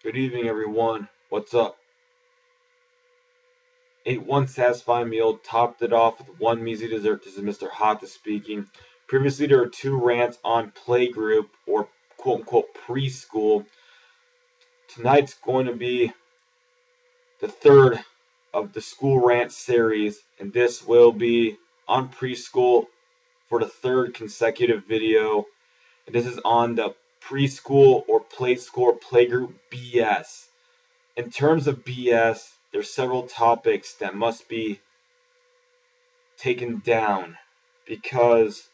Good evening, everyone. What's up? Ate one satisfying meal, topped it off with one measly dessert. This is Mr. Hata speaking. Previously, there were two rants on playgroup or quote unquote preschool. Tonight's going to be the third of the school rant series, and this will be on preschool for the third consecutive video. And this is on the preschool or play school or playgroup BS. In terms of BS, there's several topics that must be taken down because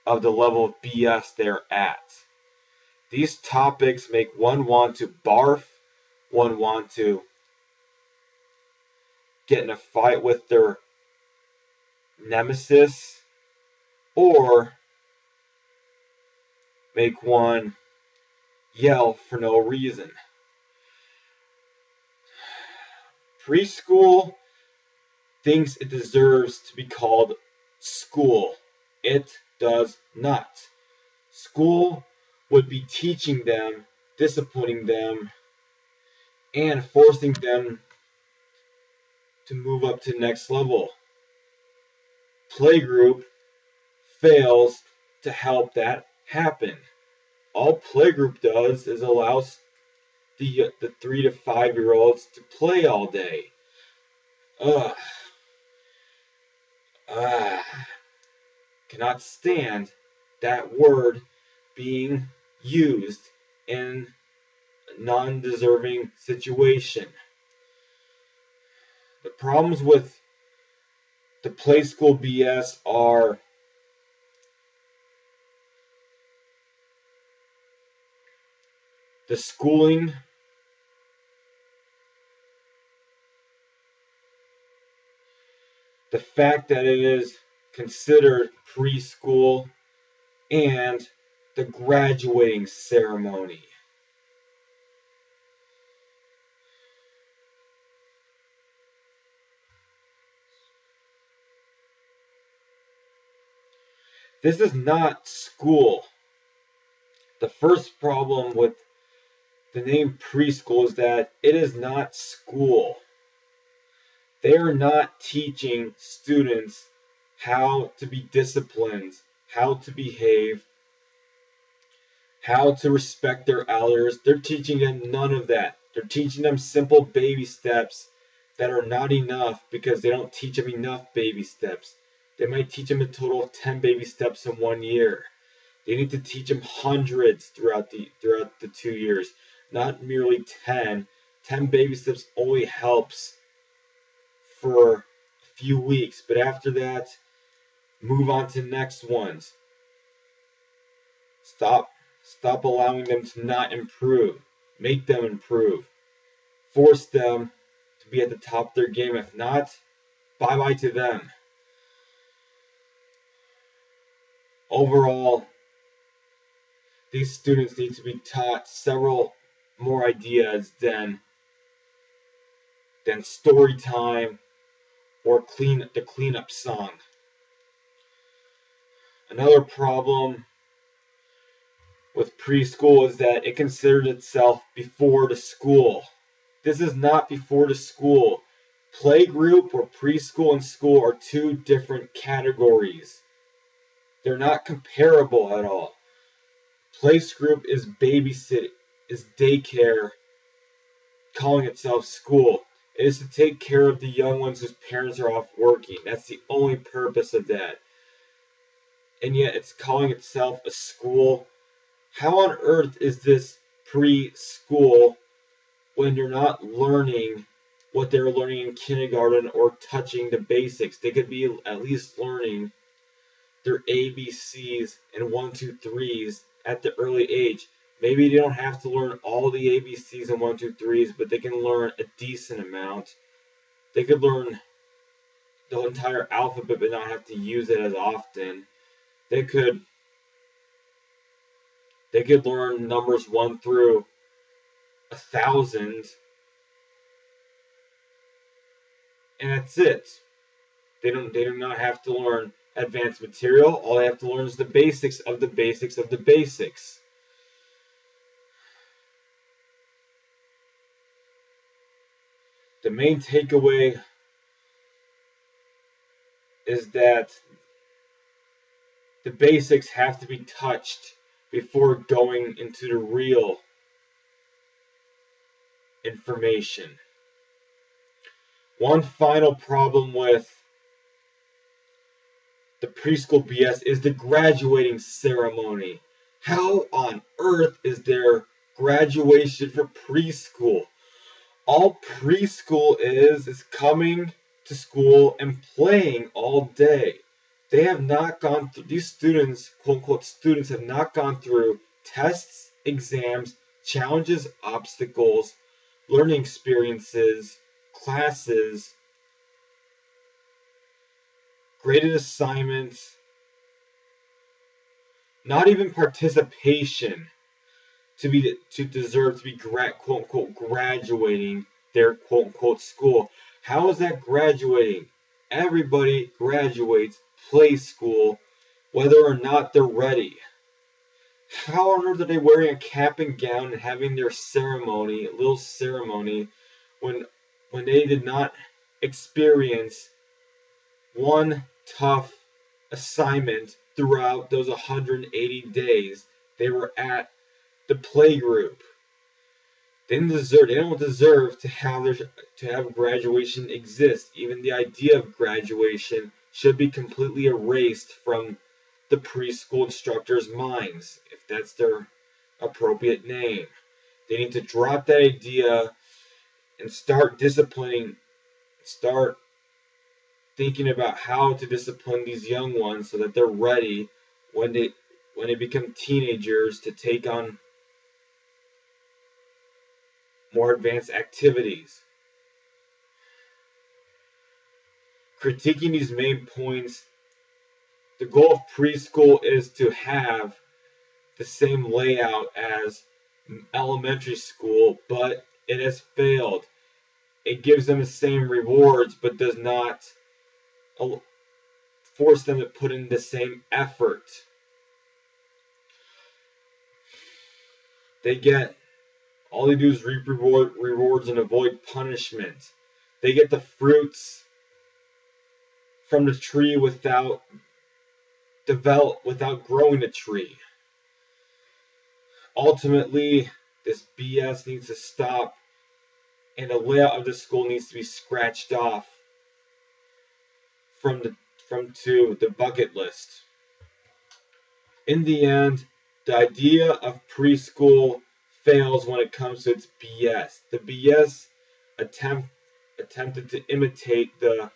of the level of BS they're at. These topics make one want to barf, one want to get in a fight with their nemesis, or make one yell for no reason. Preschool thinks it deserves to be called school. It does not. School would be teaching them, disciplining them, and forcing them to move up to the next level. Playgroup fails to help that happen. All playgroup does is allows the 3 to 5-year-olds to play all day. Ugh. Cannot stand that word being used in a non-deserving situation. The problems with the play school BS are the schooling, the fact that it is considered preschool, and the graduating ceremony. This is not school. The first problem with the name preschool is that it is not school. They are not teaching students how to be disciplined, how to behave, how to respect their elders. They're teaching them none of that. They're teaching them simple baby steps that are not enough because they don't teach them enough baby steps. They might teach them a total of 10 baby steps in 1 year. They need to teach them hundreds throughout the 2 years, not merely 10. 10 baby steps only helps for a few weeks, but after that, move on to the next ones. Stop allowing them to not improve. Make them improve. Force them to be at the top of their game. If not, bye-bye to them. Overall, these students need to be taught several more ideas than story time or the cleanup song. Another problem with preschool is that it considers itself before the school. This is not before the school. Playgroup or preschool and school are two different categories. They're not comparable at all. Playgroup is babysit, is daycare, calling itself school. It is to take care of the young ones whose parents are off working. That's the only purpose of that. And yet it's calling itself a school. How on earth is this preschool when you're not learning what they're learning in kindergarten or touching the basics? They could be at least learning their ABCs and 1, 2, 3s at the early age. Maybe they don't have to learn all the ABCs and 1, 2, 3s, but they can learn a decent amount. They could learn the entire alphabet but not have to use it as often. They could learn numbers 1 through 1,000, and that's it. They do not have to learn advanced material. All they have to learn is the basics of the basics of the basics. the main takeaway is that the basics have to be touched before going into the real information. One final problem with the preschool BS is the graduating ceremony. How on earth is there graduation for preschool? All preschool is coming to school and playing all day. They have not gone through, these students, quote unquote students, have not gone through tests, exams, challenges, obstacles, learning experiences, classes, graded assignments, not even participation to deserve to be quote unquote graduating their quote unquote school. How is that graduating? Everybody graduates play school whether or not they're ready. How on earth are they wearing a cap and gown and having their ceremony, little ceremony, when they did not experience one tough assignment throughout those 180 days they were at the play group? They don't deserve to have graduation exist. Even the idea of graduation should be completely erased from the preschool instructors' minds, if that's their appropriate name. They need to drop that idea and start thinking about how to discipline these young ones so that they're ready when they become teenagers to take on more advanced activities. Critiquing these main points, the goal of preschool is to have the same layout as elementary school, but it has failed. It gives them the same rewards, but does not force them to put in the same effort. All they do is reap rewards and avoid punishment. They get the fruits from the tree without growing a tree. Ultimately, this BS needs to stop, and the layout of the school needs to be scratched off from the bucket list. In the end, the idea of preschool fails when it comes to its BS. The BS attempted to imitate the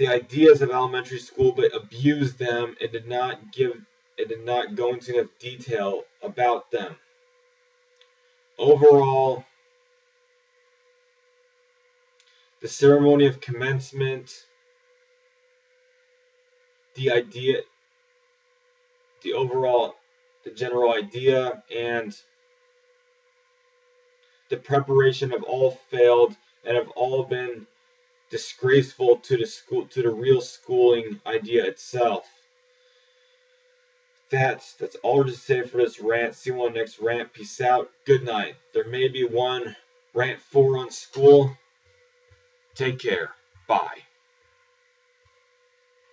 ideas of elementary school, but abused them and did not go into enough detail about them. Overall, the ceremony of commencement, the general idea, and the preparation have all failed and have all been disgraceful to the real schooling idea itself. That's all to say for this rant. See you on the next rant. Peace out. Good night. There may be one rant 4 on school. Take care. Bye.